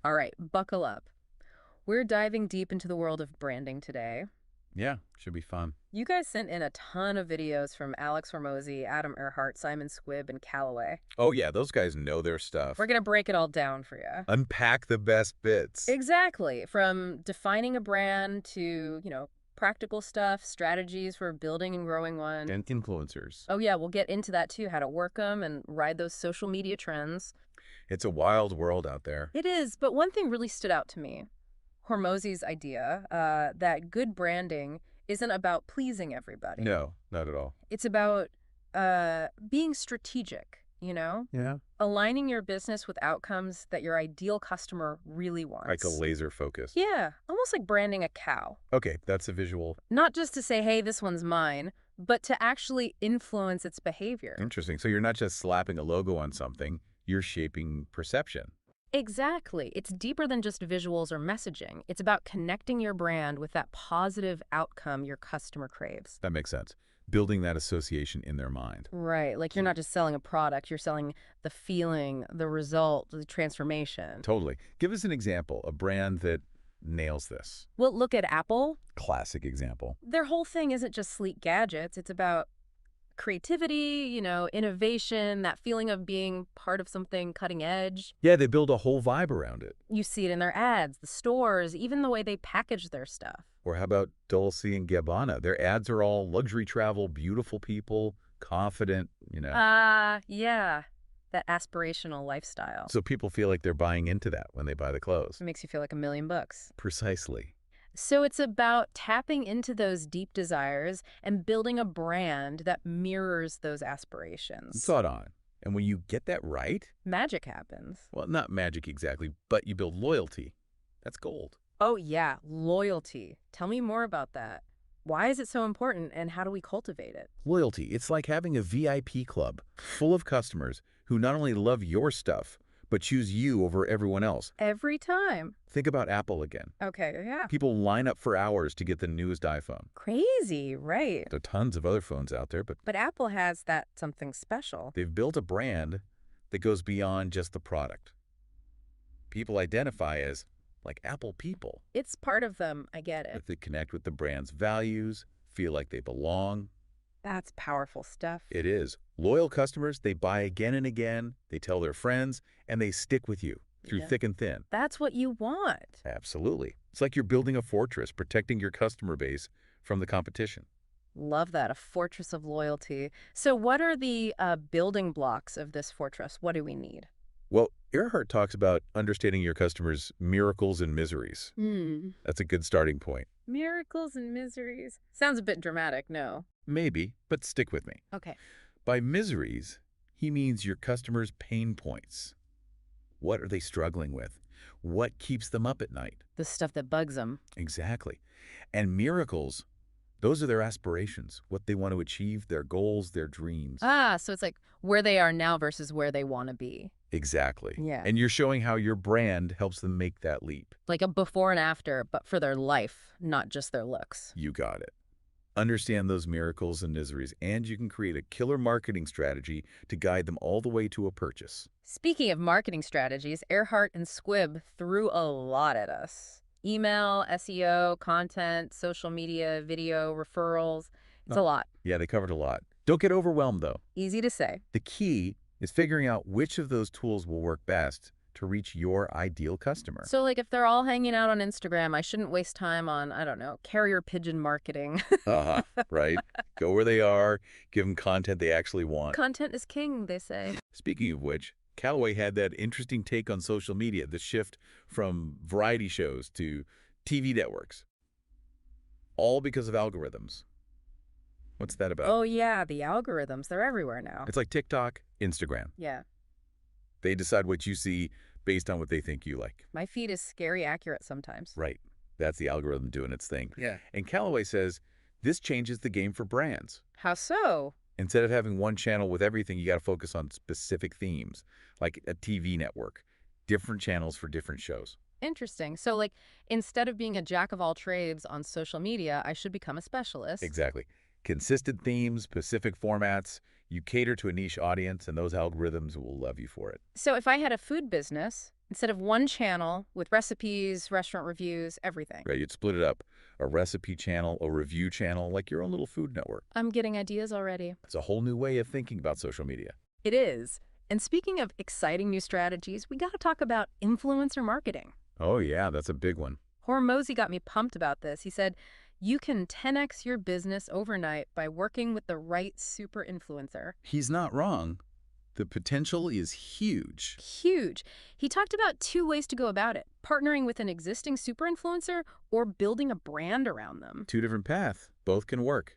All right, buckle up. We're diving deep into the world of branding today. Yeah, should be fun. You guys sent in a ton of videos from Alex Hormozy, Adam Earhart, Simon Squibb, and Callaway. Oh, yeah, those guys know their We're stuff. going to break it all down for you. Unpack the best bits. Exactly. From defining a brand to, practical stuff, strategies for building and growing one. And influencers. Oh, yeah, we'll get into that too, how to work them and ride those social media trends. It's a wild world out there. It is, but one thing really stood out to me. Hormozy's idea that good branding isn't about pleasing everybody. No, not at all. It's about being strategic, Yeah. aligning your business with outcomes that your ideal customer really wants. Like a laser focus. Yeah, almost like branding a cow. Okay, that's a visual. Not just to say, hey, this one's mine, but to actually influence its behavior. Interesting. So you're not just slapping a logo on something, you're shaping perception. Exactly. It's deeper than just visuals or messaging. It's about connecting your brand with that positive outcome your customer craves. That makes sense. Building that association in their mind. Right. Like you're not just selling a product, you're selling the feeling, the result, the transformation. Totally. Give us an example, a brand that nails this. Well, look at Apple. Classic example. Their whole thing isn't just sleek gadgets. It's about creativity, innovation, that feeling of being part of something cutting edge. Yeah, they build a whole vibe around it. You see it in their ads, the stores, even the way they package their stuff. Or how about Dolce and Gabbana? Their ads are all luxury travel, beautiful people, confident. Yeah. That aspirational lifestyle. So people feel like they're buying into that when they buy the clothes. It makes you feel like $1,000,000. Precisely. So it's about tapping into those deep desires and building a brand that mirrors those aspirations. Thought on. And when you get that right, Magic happens. well, not magic exactly, but you build loyalty. That's gold. Oh, yeah, loyalty. Tell me more about that. Why is it so important and how do we cultivate it? Loyalty, it's like having a VIP club full of customers who not only love your stuff, but choose you over everyone else. Every time. Think about Apple again. Okay, yeah. People line up for hours to get the newest iPhone. Crazy, right. There are tons of other phones out there, but But Apple has that something special. they've built a brand that goes beyond just the product. People identify as like Apple people. It's part of them, I get it. They connect with the brand's values, feel like they belong. That's powerful stuff. It is. Loyal customers, they buy again and again, they tell their friends, and they stick with you through Yeah. thick and thin. That's what you want. Absolutely. It's like you're building a fortress, protecting your customer base from the competition. Love that, a fortress of loyalty. So what are the building blocks of this fortress? What do we need? Well, Earhart talks about understanding your customers' miracles and miseries. That's a good starting point. Miracles and miseries. Sounds a bit dramatic, no? Maybe, but stick with me. Okay. By miseries, he means your customers' pain points. What are they struggling with? What keeps them up at night? The stuff that bugs them. Exactly. And miracles, those are their aspirations, what they want to achieve, their goals, their dreams. So it's like where they are now versus where they want to be. Exactly. Yeah. And you're showing how your brand helps them make that leap. Like a before and after, but for their life, not just their looks. You got it. Understand those miracles and miseries, and you can create a killer marketing strategy to guide them all the way to a purchase. Speaking of marketing strategies, Earhart and Squibb threw a lot at us. Email, SEO, content, social media, video, referrals. It's a lot. Yeah, they covered a lot. Don't get overwhelmed, though. Easy to say. The key is figuring out which of those tools will work best to reach your ideal customer. So, like, if they're all hanging out on Instagram, I shouldn't waste time on, I don't know, carrier pigeon marketing. Right? Go where they are, give them content they actually want. Content is king, they say. Speaking of which, Callaway had that interesting take on social media, the shift from variety shows to TV networks. All because of algorithms. What's that about? Oh, yeah, the algorithms. They're everywhere now. It's like TikTok, Instagram. Yeah. They decide what you see based on what they think you like. My feed is scary accurate sometimes. Right. That's the algorithm doing its thing. Yeah. And Callaway says this changes the game for brands. How so? Instead of having one channel with everything, you got to focus on specific themes, like a TV network, different channels for different shows. Interesting. So, like, instead of being a jack of all trades on social media, I should become a specialist. Exactly. Consistent themes, specific formats. You cater to a niche audience, and those algorithms will love you for it. So, if I had a food business, Instead of one channel with recipes, restaurant reviews, everything. Right? You'd split it up. A recipe channel, a review channel, like your own little Food Network. I'm getting ideas already. It's a whole new way of thinking about social media. It is. And speaking of exciting new strategies, we got to talk about influencer marketing. Oh, yeah, that's a big one. Hormozy got me pumped about this. He said, you can 10x your business overnight by working with the right super influencer. He's not wrong. The potential is huge. Huge. He talked about two ways to go about it: partnering with an existing super influencer or building a brand around them. Two different paths. Both can work.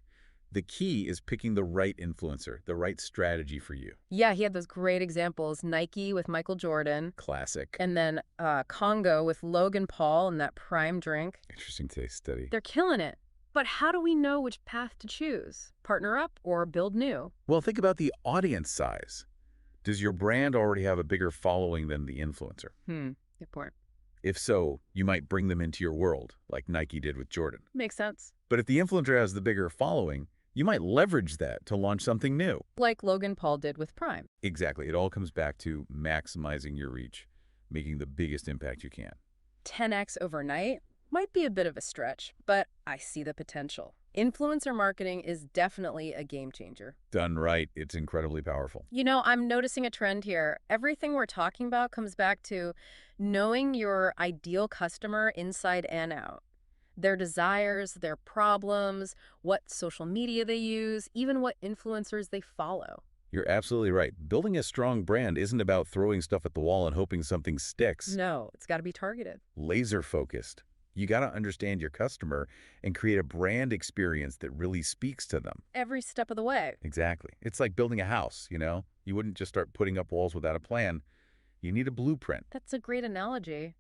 The key is picking the right influencer, the right strategy for you. Yeah, he had those great examples. Nike with Michael Jordan. Classic. And then Congo with Logan Paul and that Prime drink. Interesting case study. They're killing it. But how do we know which path to choose? Partner up or build new? Well, think about the audience size. Does your brand already have a bigger following than the influencer? Good point. If so, you might bring them into your world, like Nike did with Jordan. Makes sense. But if the influencer has the bigger following, you might leverage that to launch something new. Like Logan Paul did with Prime. Exactly. It all comes back to maximizing your reach, making the biggest impact you can. 10x overnight might be a bit of a stretch, but I see the potential. Influencer marketing is definitely a game changer. Done right, it's incredibly powerful. You know, I'm noticing a trend here. Everything we're talking about comes back to knowing your ideal customer inside and out. Their desires, their problems, what social media they use, even what influencers they follow. You're absolutely right. Building a strong brand isn't about throwing stuff at the wall and hoping something sticks. No, it's got to be targeted. Laser focused. You got to understand your customer and create a brand experience that really speaks to them. Every step of the way. Exactly. It's like building a house, you know? You wouldn't just start putting up walls without a plan. You need a blueprint. That's a great analogy.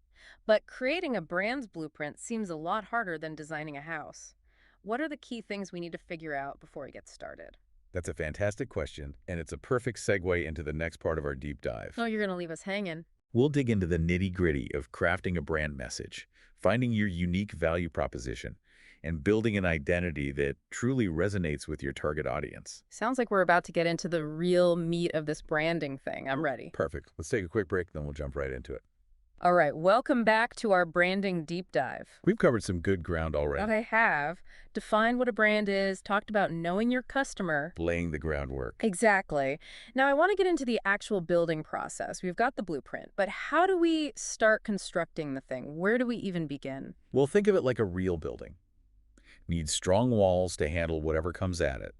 But creating a brand's blueprint seems a lot harder than designing a house. What are the key things we need to figure out before we get started? That's a fantastic question, and it's a perfect segue into the next part of our deep dive. Oh, you're going to leave us hanging. We'll dig into the nitty-gritty of crafting a brand message, finding your unique value proposition, and building an identity that truly resonates with your target audience. Sounds like we're about to get into the real meat of this branding thing. I'm ready. Perfect. Let's take a quick break, then we'll jump right into it. All right, welcome back to our branding deep dive. We've covered some good ground already. That I have. Defined what a brand is, talked about knowing your customer. Laying the groundwork. Exactly. Now, I want to get into the actual building process. We've got the blueprint, but how do we start constructing the thing? Where do we even begin? Well, think of it like a real building. Needs strong walls to handle whatever comes at it.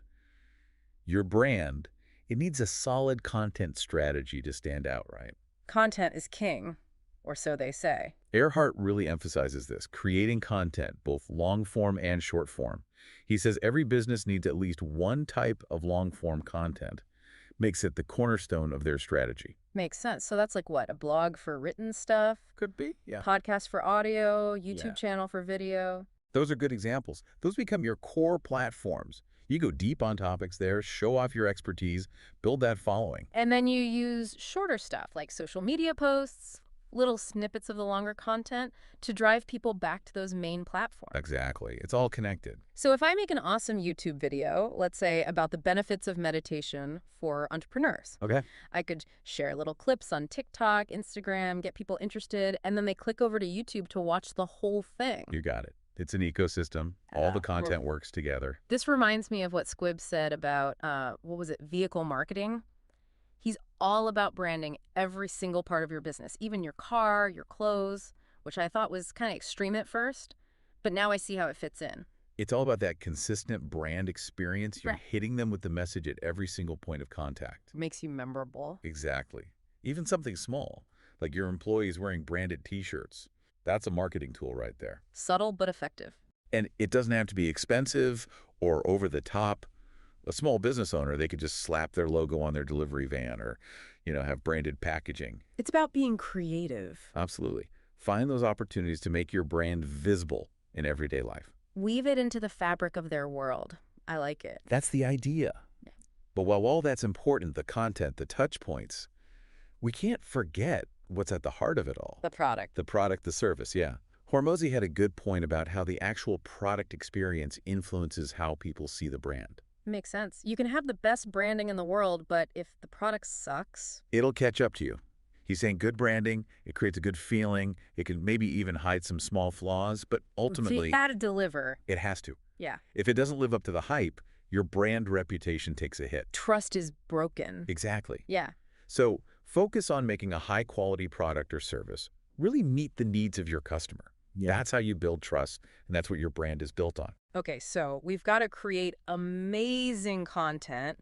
Your brand, it needs a solid content strategy to stand out, right? Content is king, or so they say. Earhart really emphasizes this, creating content, both long form and short form. He says every business needs at least one type of long form content, makes it the cornerstone of their strategy. Makes sense. So that's like what? A blog for written stuff? Could be, yeah. Podcast for audio, YouTube Yeah. channel for video. Those are good examples. Those become your core platforms. You go deep on topics there, show off your expertise, build that following. And then you use shorter stuff like social media posts, little snippets of the longer content to drive people back to those main platforms. Exactly. It's all connected. So if I make an awesome YouTube video, let's say about the benefits of meditation for entrepreneurs, Okay. I could share little clips on TikTok, Instagram, get people interested, and then they click over to YouTube to watch the whole thing. You got it. It's an ecosystem. All the content works together. This reminds me of what Squibb said about, vehicle marketing. He's all about branding every single part of your business, even your car, your clothes, which I thought was kind of extreme at first, but now I see how it fits in. It's all about that consistent brand experience. You're Right. hitting them with the message at every single point of contact. It makes you memorable. Exactly. Even something small, like your employees wearing branded T-shirts. That's a marketing tool right there. Subtle but effective. And it doesn't have to be expensive or over the top. A small business owner, they could just slap their logo on their delivery van or, have branded packaging. It's about being creative. Absolutely. Find those opportunities to make your brand visible in everyday life. Weave it into the fabric of their world. I like it. That's the idea. Yeah. But while all that's important, the content, the touch points, we can't forget what's at the heart of it all. The product. The product, the service, yeah. Hormozy had a good point about how the actual product experience influences how people see the brand. Makes sense. You can have the best branding in the world, but if the product sucks, It'll catch up to you. He's saying good branding, it creates a good feeling, it can maybe even hide some small flaws, but So you ultimately, gotta deliver. it has to. Yeah. If it doesn't live up to the hype, your brand reputation takes a hit. Trust is broken. Exactly. Yeah. So focus on making a high-quality product or service. Really meet the needs of your customer. Yeah. That's how you build trust, and that's what your brand is built on. Okay, so we've got to create amazing content,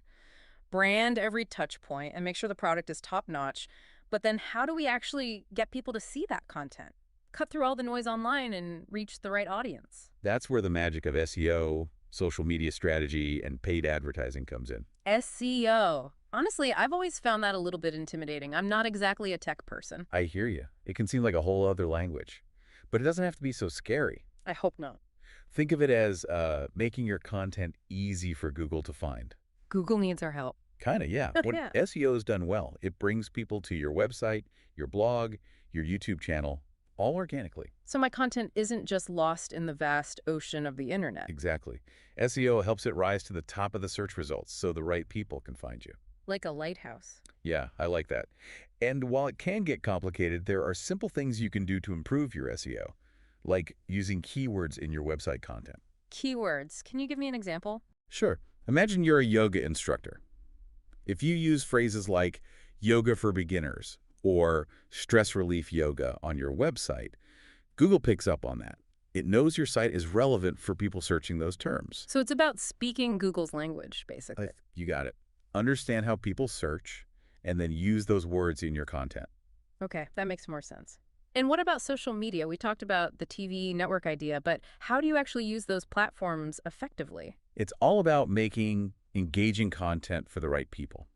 brand every touch point, and make sure the product is top-notch. But then how do we actually get people to see that content? Cut through all the noise online and reach the right audience. That's where the magic of SEO, social media strategy, and paid advertising comes in. SEO. Honestly, I've always found that a little bit intimidating. I'm not exactly a tech person. I hear you. It can seem like a whole other language, but it doesn't have to be so scary. I hope not. Think of it as making your content easy for Google to find. Google needs our help. Kind of, yeah. When Yeah. SEO is done well, it brings people to your website, your blog, your YouTube channel, all organically. So my content isn't just lost in the vast ocean of the internet. Exactly. SEO helps it rise to the top of the search results so the right people can find you. Like a lighthouse. Yeah, I like that. And while it can get complicated, there are simple things you can do to improve your SEO, like using keywords in your website content. Keywords. Can you give me an example? Sure. Imagine you're a yoga instructor. If you use phrases like yoga for beginners or stress relief yoga on your website, Google picks up on that. It knows your site is relevant for people searching those terms. So it's about speaking Google's language, basically. You got it. Understand how people search and then use those words in your content. Okay, that makes more sense. And what about social media? We talked about the TV network idea, but how do you actually use those platforms effectively? It's all about making engaging content for the right people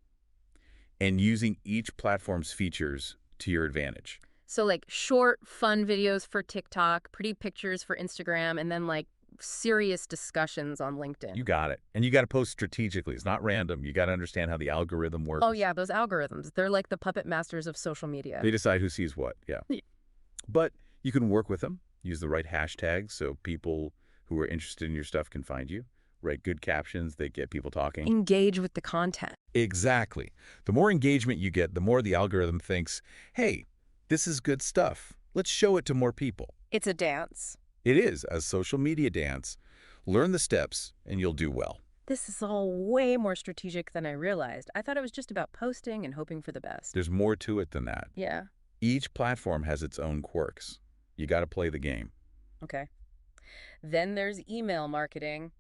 and using each platform's features to your advantage. So like short, fun videos for TikTok, pretty pictures for Instagram, and then like serious discussions on LinkedIn. You got it. And you got to post strategically. It's not random. You got to understand how the algorithm works. Oh yeah, those algorithms. They're like the puppet masters of social media. They decide who sees what, yeah. Yeah. But you can work with them, use the right hashtags so people who are interested in your stuff can find you. Write good captions that get people talking. Engage with the content. Exactly. The more engagement you get, the more the algorithm thinks, hey, this is good stuff. Let's show it to more people. It's a dance. It is a social media dance. Learn the steps and you'll do well. This is all way more strategic than I realized. I thought it was just about posting and hoping for the best. There's more to it than that. Yeah, Each platform has its own quirks. You got to play the game. okay. Then there's email marketing.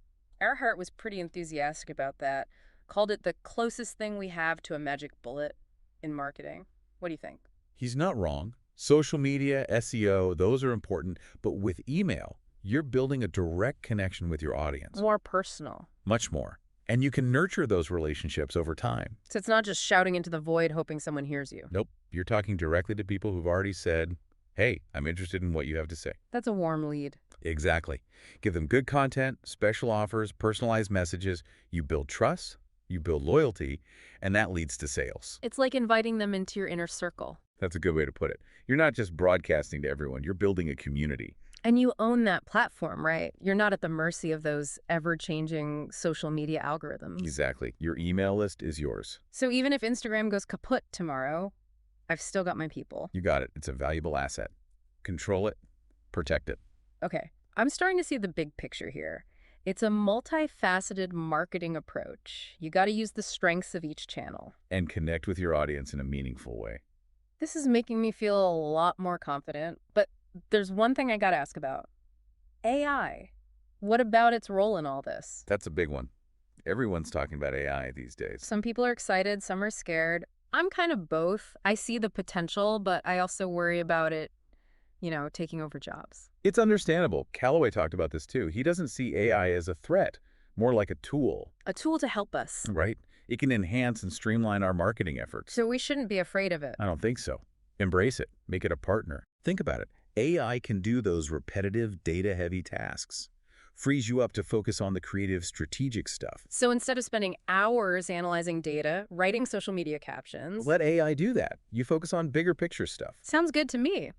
Earhart was pretty enthusiastic about that. Called it the closest thing we have to a magic bullet in marketing. What do you think? He's not wrong. Social media, SEO, those are important. But with email, you're building a direct connection with your audience. More personal. Much more. And you can nurture those relationships over time. So it's not just shouting into the void hoping someone hears you. Nope. You're talking directly to people who've already said, hey, I'm interested in what you have to say. That's a warm lead. Exactly. Give them good content, special offers, personalized messages. You build trust, you build loyalty, and that leads to sales. It's like inviting them into your inner circle. That's a good way to put it. You're not just broadcasting to everyone. You're building a community. And you own that platform, right? You're not at the mercy of those ever-changing social media algorithms. Exactly. Your email list is yours. So even if Instagram goes kaput tomorrow, I've still got my people. You got it. It's a valuable asset. Control it. Protect it. Okay, I'm starting to see the big picture here. It's a multifaceted marketing approach. You got to use the strengths of each channel. And connect with your audience in a meaningful way. This is making me feel a lot more confident, but there's one thing I got to ask about. AI. What about its role in all this? That's a big one. Everyone's talking about AI these days. Some people are excited, some are scared. I'm kind of both. I see the potential, but I also worry about it, taking over jobs. It's understandable. Callaway talked about this too. He doesn't see AI as a threat, more like a tool, A tool to help us. right? It can enhance and streamline our marketing efforts. So we shouldn't be afraid of it. I don't think so. Embrace it. Make it a partner. Think about it. AI can do those repetitive, data-heavy tasks. Frees you up to focus on the creative, strategic stuff. So instead of spending hours analyzing data, writing social media captions. Let AI do that. You focus on bigger picture stuff. Sounds good to me.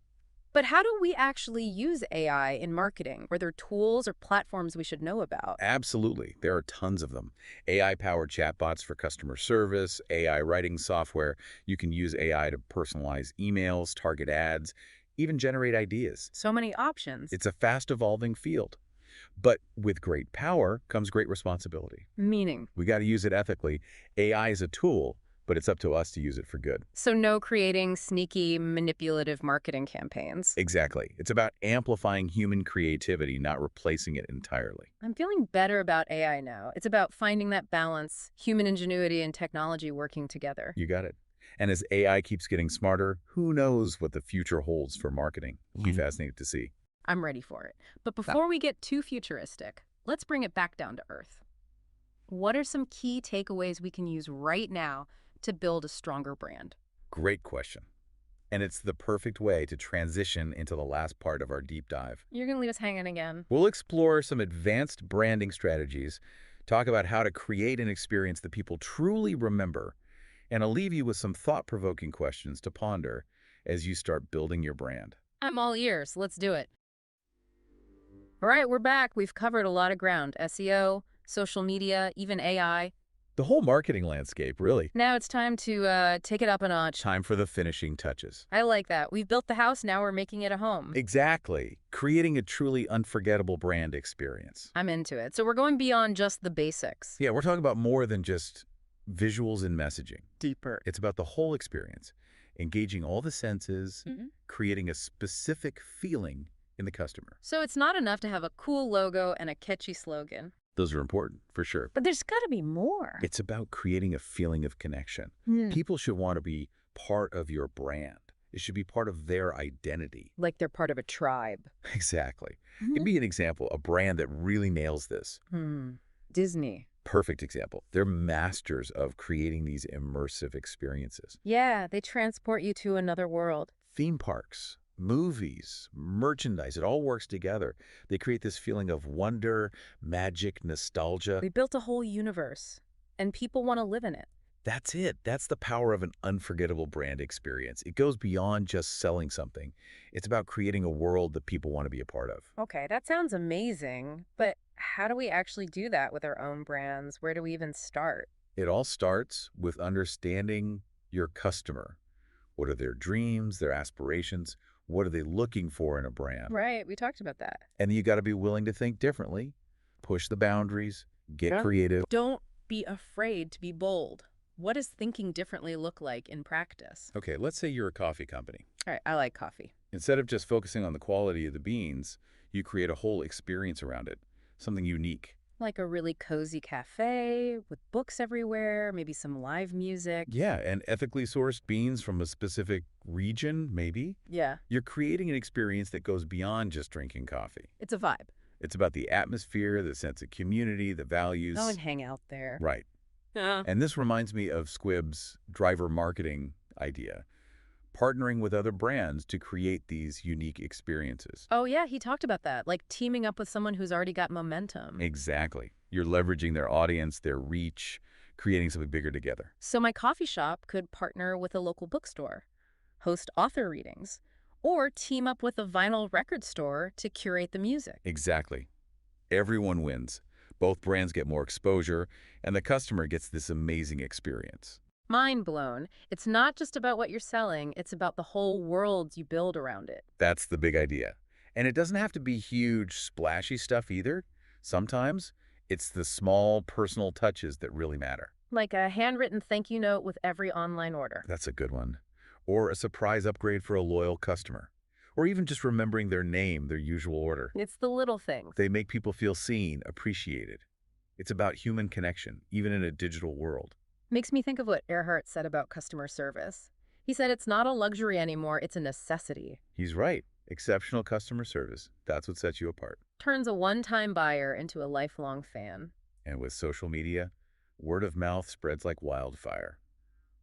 But how do we actually use AI in marketing? Are there tools or platforms we should know about? Absolutely. There are tons of them. AI-powered chatbots for customer service, AI writing software. You can use AI to personalize emails, target ads, even generate ideas. So many options. It's a fast-evolving field. But with great power comes great responsibility. Meaning. We got to use it ethically. AI is a tool, but it's up to us to use it for good. So no creating sneaky, manipulative marketing campaigns. Exactly. It's about amplifying human creativity, not replacing it entirely. I'm feeling better about AI now. It's about finding that balance, human ingenuity and technology working together. You got it. And as AI keeps getting smarter, who knows what the future holds for marketing? It'll be fascinating to see. I'm ready for it. But before we get too futuristic, let's bring it back down to earth. What are some key takeaways we can use right now to build a stronger brand? Great question. And it's the perfect way to transition into the last part of our deep dive. You're going to leave us hanging again. We'll explore some advanced branding strategies, talk about how to create an experience that people truly remember, and I'll leave you with some thought-provoking questions to ponder as you start building your brand. I'm all ears. Let's do it. All right, we're back. We've covered a lot of ground. SEO, social media, even AI. The whole marketing landscape, really. Now it's time to take it up a notch. Time for the finishing touches. I like that. We've built the house, now we're making it a home. Exactly. Creating a truly unforgettable brand experience. I'm into it. So we're going beyond just the basics. Yeah, we're talking about more than just visuals and messaging. Deeper. It's about the whole experience, engaging all the senses, creating a specific feeling in the customer. So it's not enough to have a cool logo and a catchy slogan. Those are important, for sure. But there's got to be more. It's about creating a feeling of connection. People should want to be part of your brand. It should be part of their identity. Like they're part of a tribe. Exactly. Give me an example, a brand that really nails this. Disney. Perfect example. They're masters of creating these immersive experiences. Yeah, they transport you to another world. Theme parks, movies, merchandise, it all works together. They create this feeling of wonder, magic, nostalgia. They built a whole universe, and people want to live in it. That's it. That's the power of an unforgettable brand experience. It goes beyond just selling something. It's about creating a world that people want to be a part of. Okay, that sounds amazing, but how do we actually do that with our own brands? Where do we even start? It all starts with understanding your customer. What are their dreams, their aspirations? What are they looking for in a brand? Right, we talked about that. And you got to be willing to think differently, push the boundaries, get creative. Don't be afraid to be bold. What does thinking differently look like in practice? Okay, let's say you're a coffee company. All right, I like coffee. Instead of just focusing on the quality of the beans, you create a whole experience around it, something unique. Like a really cozy cafe with books everywhere, maybe some live music. Yeah, and ethically sourced beans from a specific region, maybe. Yeah. You're creating an experience that goes beyond just drinking coffee. It's a vibe. It's about the atmosphere, the sense of community, the values. Go and hang out there. Right. And this reminds me of Squib's driver marketing idea, partnering with other brands to create these unique experiences. Oh, yeah, he talked about that, like teaming up with someone who's already got momentum. Exactly. You're leveraging their audience, their reach, creating something bigger together. So my coffee shop could partner with a local bookstore, host author readings, or team up with a vinyl record store to curate the music. Exactly. Everyone wins. Both brands get more exposure, and the customer gets this amazing experience. Mind blown. It's not just about what you're selling, it's about the whole world you build around it. That's the big idea. And it doesn't have to be huge, splashy stuff either. Sometimes it's the small, personal touches that really matter. Like a handwritten thank you note with every online order. That's a good one. Or a surprise upgrade for a loyal customer. Or even just remembering their name, their usual order. It's the little things. They make people feel seen, appreciated. It's about human connection, even in a digital world. Makes me think of what Earhart said about customer service. He said it's not a luxury anymore, it's a necessity. He's right. Exceptional customer service. That's what sets you apart. Turns a one-time buyer into a lifelong fan. And with social media, word of mouth spreads like wildfire.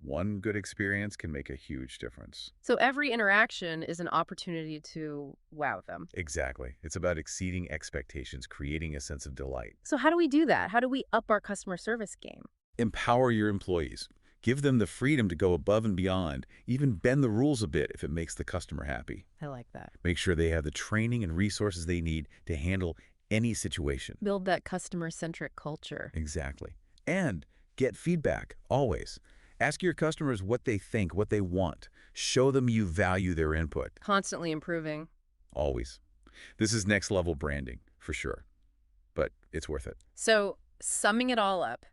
One good experience can make a huge difference. So every interaction is an opportunity to wow them. Exactly. It's about exceeding expectations, creating a sense of delight. So how do we do that? How do we up our customer service game? Empower your employees. Give them the freedom to go above and beyond, even bend the rules a bit if it makes the customer happy. I like that. Make sure they have the training and resources they need to handle any situation. Build that customer-centric culture. Exactly. And get feedback, always. Ask your customers what they think, what they want. Show them you value their input. Constantly improving. Always. This is next level branding, for sure. But it's worth it. So, summing it all up,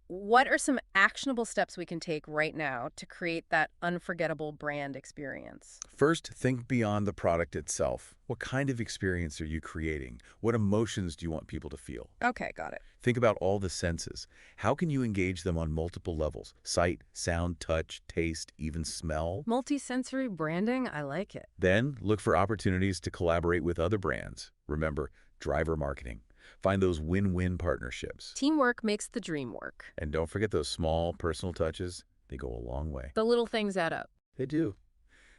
what are some actionable steps we can take right now to create that unforgettable brand experience? First, think beyond the product itself. What kind of experience are you creating? What emotions do you want people to feel? Okay, got it. Think about all the senses. How can you engage them on multiple levels? Sight, sound, touch, taste, even smell? Multisensory branding, I like it. Then, look for opportunities to collaborate with other brands. Remember, driver marketing. Find those win-win partnerships. Teamwork makes the dream work. And don't forget those small, personal touches. They go a long way. The little things add up. They do.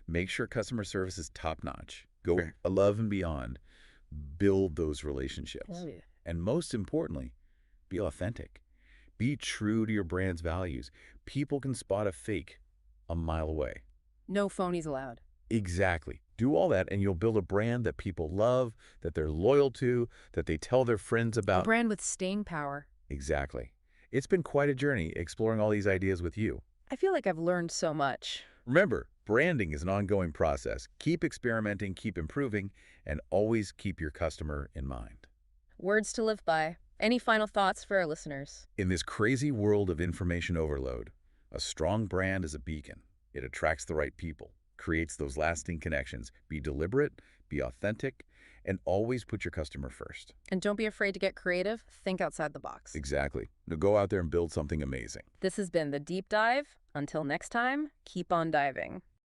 Make sure customer service is top-notch. Go Sure. above and beyond. Build those relationships. Oh, yeah. And most importantly, be authentic. Be true to your brand's values. People can spot a fake a mile away. No phonies allowed. Exactly. Do all that and you'll build a brand that people love, that they're loyal to, that they tell their friends A about. brand with staying power. Exactly. It's been quite a journey exploring all these ideas with you. I feel like I've learned so much. Remember, branding is an ongoing process. Keep experimenting, keep improving, and always keep your customer in mind. Words to live by. Any final thoughts for our listeners? In this crazy world of information overload, a strong brand is a beacon. It attracts the right people, creates those lasting connections. Be deliberate, be authentic, and always put your customer first. And don't be afraid to get creative. Think outside the box. Exactly. Now go out there and build something amazing. This has been The Deep Dive. Until next time, keep on diving.